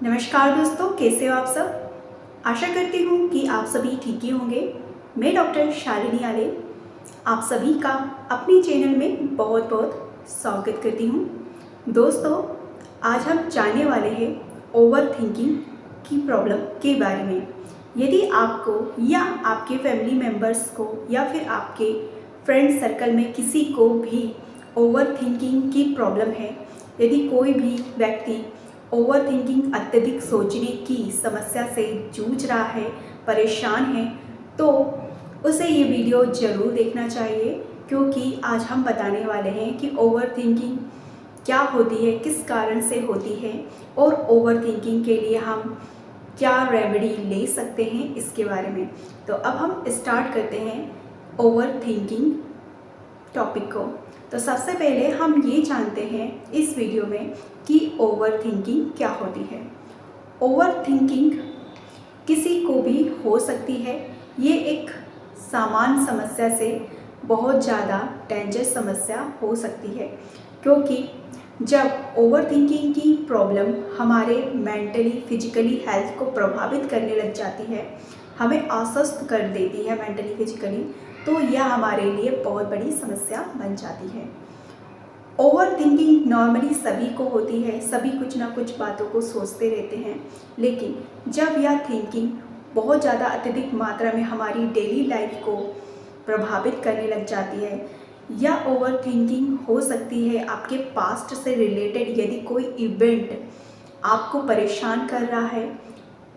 नमस्कार दोस्तों, कैसे हो आप सब। आशा करती हूँ कि आप सभी ठीक ही होंगे। मैं डॉक्टर शालिनी आले आप सभी का अपने चैनल में बहुत बहुत स्वागत करती हूँ। दोस्तों, आज हम जानने वाले हैं ओवर थिंकिंग की प्रॉब्लम के बारे में। यदि आपको या आपके फैमिली मेम्बर्स को या फिर आपके फ्रेंड सर्कल में किसी को भी ओवर थिंकिंग की प्रॉब्लम है, यदि कोई भी व्यक्ति ओवर थिंकिंग अत्यधिक सोचने की समस्या से जूझ रहा है, परेशान है, तो उसे ये वीडियो ज़रूर देखना चाहिए, क्योंकि आज हम बताने वाले हैं कि ओवर थिंकिंग क्या होती है, किस कारण से होती है और ओवर थिंकिंग के लिए हम क्या रेमेडी ले सकते हैं इसके बारे में। तो अब हम स्टार्ट करते हैं ओवर थिंकिंग टॉपिक को। तो सबसे पहले हम ये जानते हैं इस वीडियो में कि ओवर थिंकिंग क्या होती है। ओवर थिंकिंग किसी को भी हो सकती है। ये एक सामान्य समस्या से बहुत ज़्यादा डेंजरस समस्या हो सकती है, क्योंकि जब ओवर थिंकिंग की प्रॉब्लम हमारे मेंटली फिजिकली हेल्थ को प्रभावित करने लग जाती है, हमें अस्वस्थ कर देती है मेंटली फिजिकली, तो यह हमारे लिए बहुत बड़ी समस्या बन जाती है। ओवर थिंकिंग नॉर्मली सभी को होती है, सभी कुछ ना कुछ बातों को सोचते रहते हैं, लेकिन जब यह थिंकिंग बहुत ज़्यादा अत्यधिक मात्रा में हमारी डेली लाइफ को प्रभावित करने लग जाती है, या ओवर थिंकिंग हो सकती है आपके पास्ट से रिलेटेड। यदि कोई इवेंट आपको परेशान कर रहा है,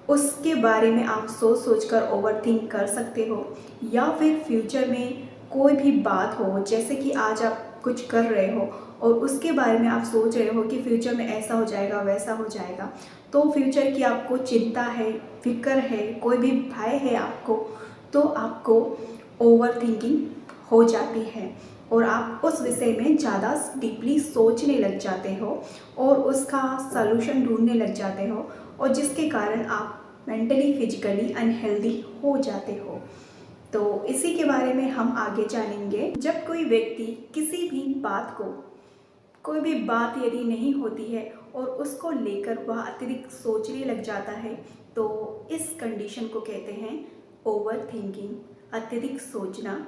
उसके बारे में आप सोच सोच कर ओवर थिंक कर सकते हो, या फिर फ्यूचर में कोई भी बात हो, जैसे कि आज आप कुछ कर रहे हो और उसके बारे में आप सोच रहे हो कि फ्यूचर में ऐसा हो जाएगा, वैसा हो जाएगा, तो फ्यूचर की आपको चिंता है, फिक्र है, कोई भी भय है आपको, तो आपको ओवर थिंकिंग हो जाती है और आप उस विषय में ज़्यादा डीपली सोचने लग जाते हो और उसका सलूशन ढूंढने लग जाते हो, और जिसके कारण आप मेंटली फिजिकली अनहेल्दी हो जाते हो। तो इसी के बारे में हम आगे जानेंगे। जब कोई व्यक्ति किसी भी बात को, कोई भी बात यदि नहीं होती है और उसको लेकर वह अतिरिक्त सोचने लग जाता है, तो इस कंडीशन को कहते हैं ओवर थिंकिंग, अत्यधिक सोचना।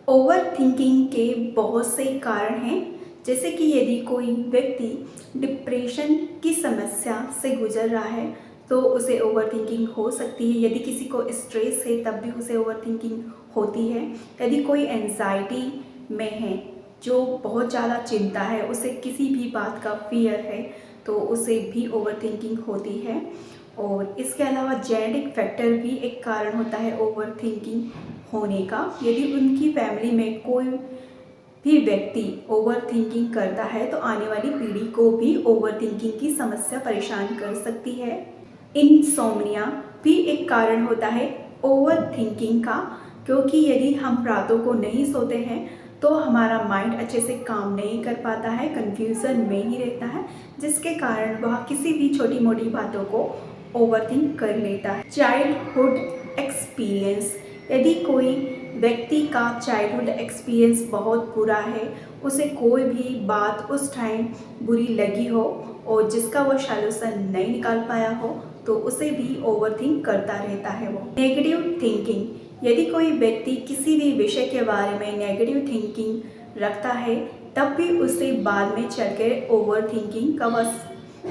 ओवर थिंकिंग के बहुत से कारण हैं, जैसे कि यदि कोई व्यक्ति डिप्रेशन की समस्या से गुजर रहा है तो उसे ओवर थिंकिंग हो सकती है। यदि किसी को स्ट्रेस है तब भी उसे ओवर थिंकिंग होती है। यदि कोई एंजाइटी में है, जो बहुत ज़्यादा चिंता है, उसे किसी भी बात का फियर है, तो उसे भी ओवर थिंकिंग होती है। और इसके अलावा जेनेटिक फैक्टर भी एक कारण होता है ओवर थिंकिंग होने का। यदि उनकी फैमिली में कोई भी व्यक्ति ओवर थिंकिंग करता है तो आने वाली पीढ़ी को भी ओवर थिंकिंग की समस्या परेशान कर सकती है। इनसोम्निया भी एक कारण होता है ओवर थिंकिंग का, क्योंकि यदि हम रातों को नहीं सोते हैं तो हमारा माइंड अच्छे से काम नहीं कर पाता है, कन्फ्यूज़न में ही रहता है, जिसके कारण वह किसी भी छोटी मोटी बातों को ओवर थिंक कर लेता है। चाइल्डहुड एक्सपीरियंस, यदि कोई व्यक्ति का चाइल्डहुड एक्सपीरियंस बहुत बुरा है, उसे कोई भी बात उस टाइम बुरी लगी हो और जिसका वो सॉल्यूशन नहीं निकाल पाया हो, तो उसे भी ओवर थिंक करता रहता है वो। नेगेटिव थिंकिंग, यदि कोई व्यक्ति किसी भी विषय के बारे में नेगेटिव थिंकिंग रखता है, तब भी उसे बाद में चलकर ओवर थिंकिंग का बस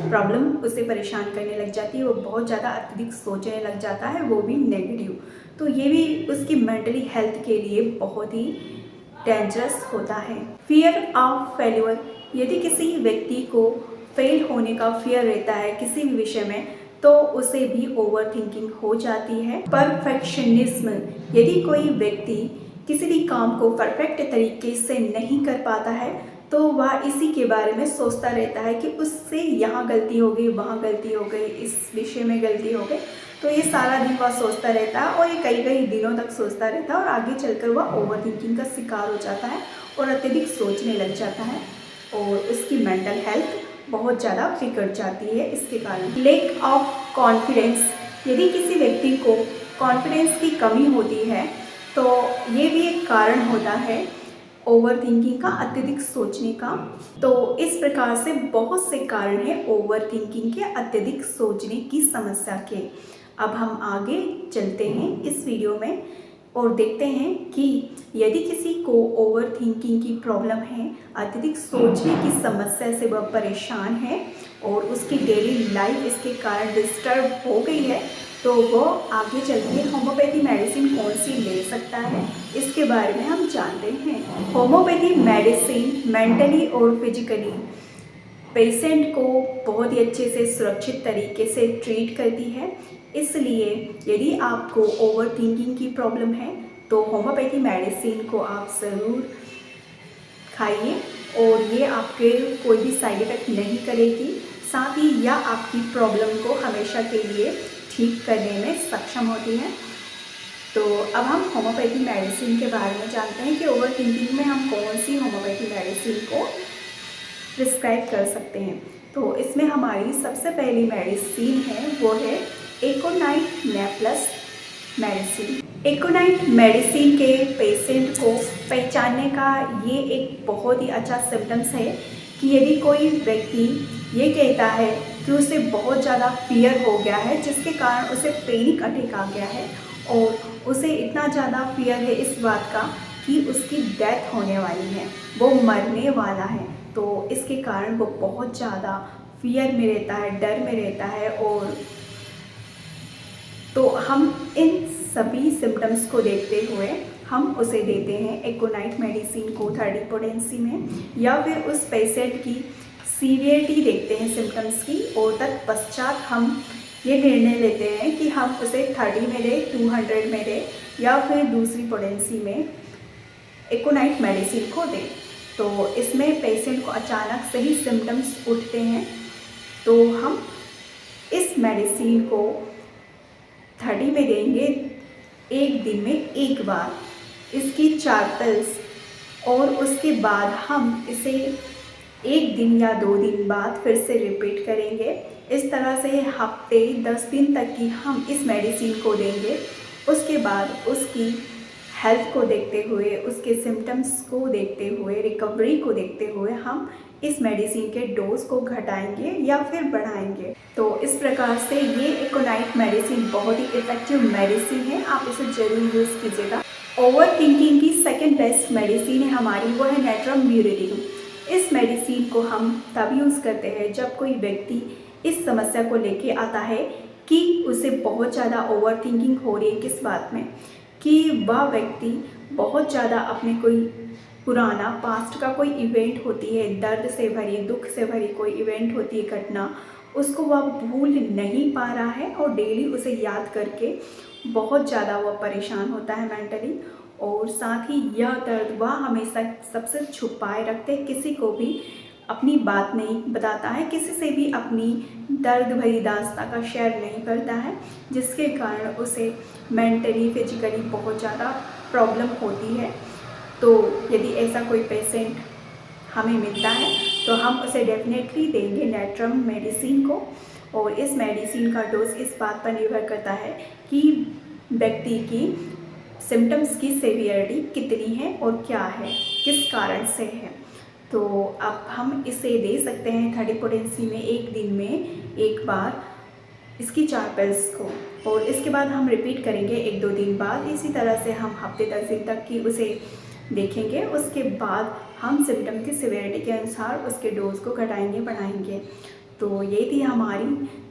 प्रॉब्लम उसे परेशान करने लग जाती है। वो बहुत ज़्यादा अत्यधिक सोचने लग जाता है, वो भी नेगेटिव। तो ये भी उसकी मेंटली हेल्थ के लिए बहुत ही डेंजरस होता है। फियर ऑफ फेल्यूर, यदि किसी व्यक्ति को फेल होने का फियर रहता है किसी भी विषय में, तो उसे भी ओवर थिंकिंग हो जाती है। परफेक्शनिज्म, यदि कोई व्यक्ति किसी भी काम को परफेक्ट तरीके से नहीं कर पाता है तो वह इसी के बारे में सोचता रहता है कि उससे यहाँ गलती हो गई, वहाँ गलती हो गई, इस विषय में गलती हो गई। तो ये सारा दिन वह सोचता रहता है और ये कई कई दिनों तक सोचता रहता है और आगे चलकर वह ओवर थिंकिंग का शिकार हो जाता है और अत्यधिक सोचने लग जाता है और उसकी मेंटल हेल्थ बहुत ज़्यादा बिगड़ जाती है इसके कारण। लैक ऑफ कॉन्फिडेंस, यदि किसी व्यक्ति को कॉन्फिडेंस की कमी होती है तो ये भी एक कारण होता है ओवर थिंकिंग का, अत्यधिक सोचने का। तो इस प्रकार से बहुत से कारण हैं ओवर थिंकिंग के, अत्यधिक सोचने की समस्या के। अब हम आगे चलते हैं इस वीडियो में और देखते हैं कि यदि किसी को ओवर थिंकिंग की प्रॉब्लम है, अत्यधिक सोचने की समस्या से वह परेशान है और उसकी डेली लाइफ इसके कारण डिस्टर्ब हो गई है, तो वो आगे चल के होम्योपैथी मेडिसिन कौन सी ले सकता है, इसके बारे में हम जानते हैं। होम्योपैथी मेडिसिन मेंटली और फिजिकली पेशेंट को बहुत ही अच्छे से सुरक्षित तरीके से ट्रीट करती है। इसलिए यदि आपको ओवर थिंकिंग की प्रॉब्लम है तो होम्योपैथी मेडिसिन को आप ज़रूर खाइए और ये आपके कोई भी साइड इफ़ेक्ट नहीं करेगी, साथ ही यह आपकी प्रॉब्लम को हमेशा के लिए ठीक करने में सक्षम होती है। तो अब हम होम्योपैथी मेडिसिन के बारे में जानते हैं कि ओवर थिंकिंग में हम कौन सी होम्योपैथी मेडिसिन को प्रिस्क्राइब कर सकते हैं। तो इसमें हमारी सबसे पहली मेडिसिन है वो है एकोनाइट नेप्लस मेडिसिन। एकोनाइट मेडिसिन के पेशेंट को पहचानने का ये एक बहुत ही अच्छा सिम्टम्स है कि यदि कोई व्यक्ति ये कहता है कि उसे बहुत ज़्यादा फियर हो गया है, जिसके कारण उसे पैनिक अटैक आ गया है और उसे इतना ज़्यादा फियर है इस बात का कि उसकी डेथ होने वाली है, वो मरने वाला है, तो इसके कारण वो बहुत ज़्यादा फियर में रहता है, डर में रहता है। और तो हम इन सभी सिम्टम्स को देखते हुए हम उसे देते हैं एकोनाइट मेडिसिन को 30 पोटेंसी में, या फिर उस पेशेंट की सीवियरिटी देखते हैं सिम्टम्स की और तत्पश्चात हम ये निर्णय लेते हैं कि हम उसे 30 में दें, 200 में दें या फिर दूसरी पोटेंसी में एकोनाइट मेडिसिन को दें। तो इसमें पेशेंट को अचानक से ही सिम्टम्स उठते हैं तो हम इस मेडिसिन को 30 में देंगे, एक दिन में एक बार इसकी 4 पिल्स, और उसके बाद हम इसे एक दिन या 2 दिन बाद फिर से रिपीट करेंगे। इस तरह से हफ्ते 10 दिन तक की हम इस मेडिसिन को देंगे। उसके बाद उसकी हेल्थ को देखते हुए, उसके सिम्टम्स को देखते हुए, रिकवरी को देखते हुए हम इस मेडिसिन के डोज को घटाएंगे या फिर बढ़ाएंगे। तो इस प्रकार से ये एकोनाइट मेडिसिन बहुत ही इफ़ेक्टिव मेडिसिन है, आप इसे ज़रूर यूज़ कीजिएगा। ओवर थिंकिंग की सेकेंड बेस्ट मेडिसिन है हमारी, वो है नेट्रम ब्यूरिडिन। इस मेडिसिन को हम तब यूज़ करते हैं जब कोई व्यक्ति इस समस्या को लेके आता है कि उसे बहुत ज़्यादा ओवर थिंकिंग हो रही है, किस बात में, कि वह व्यक्ति बहुत ज़्यादा अपने कोई पुराना पास्ट का कोई इवेंट होती है, दर्द से भरी, दुख से भरी कोई इवेंट होती है, घटना, उसको वह भूल नहीं पा रहा है और डेली उसे याद करके बहुत ज़्यादा वह परेशान होता है मेंटली। और साथ ही यह दर्द वह हमेशा सबसे छुपाए रखते हैं, किसी को भी अपनी बात नहीं बताता है, किसी से भी अपनी दर्द भरी दास्तां का शेयर नहीं करता है, जिसके कारण उसे मेंटली फिजिकली बहुत ज़्यादा प्रॉब्लम होती है। तो यदि ऐसा कोई पेशेंट हमें मिलता है तो हम उसे डेफिनेटली देंगे नेट्रम मेडिसिन को। और इस मेडिसिन का डोज इस बात पर निर्भर करता है कि व्यक्ति की सिम्टम्स की सेवियरिटी कितनी है और क्या है, किस कारण से है। तो अब हम इसे दे सकते हैं 30 पोटेंसी में, एक दिन में एक बार इसकी 4 पिल्स को, और इसके बाद हम रिपीट करेंगे 1-2 दिन बाद। इसी तरह से हम हफ्ते 10 दिन तक की उसे देखेंगे। उसके बाद हम सिम्टम की सिवियरिटी के अनुसार उसके डोज को घटाएंगे, बढ़ाएंगे। तो ये थी हमारी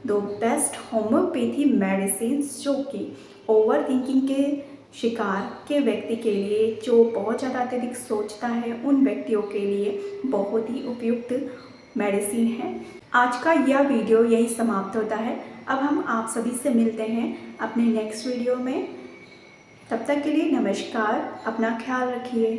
2 बेस्ट होम्योपैथी मेडिसिन जो कि ओवर थिंकिंग के शिकार के व्यक्ति के लिए, जो बहुत ज़्यादा अत्यधिक सोचता है, उन व्यक्तियों के लिए बहुत ही उपयुक्त मेडिसिन है। आज का यह वीडियो यही समाप्त होता है। अब हम आप सभी से मिलते हैं अपने नेक्स्ट वीडियो में। तब तक के लिए नमस्कार, अपना ख्याल रखिए।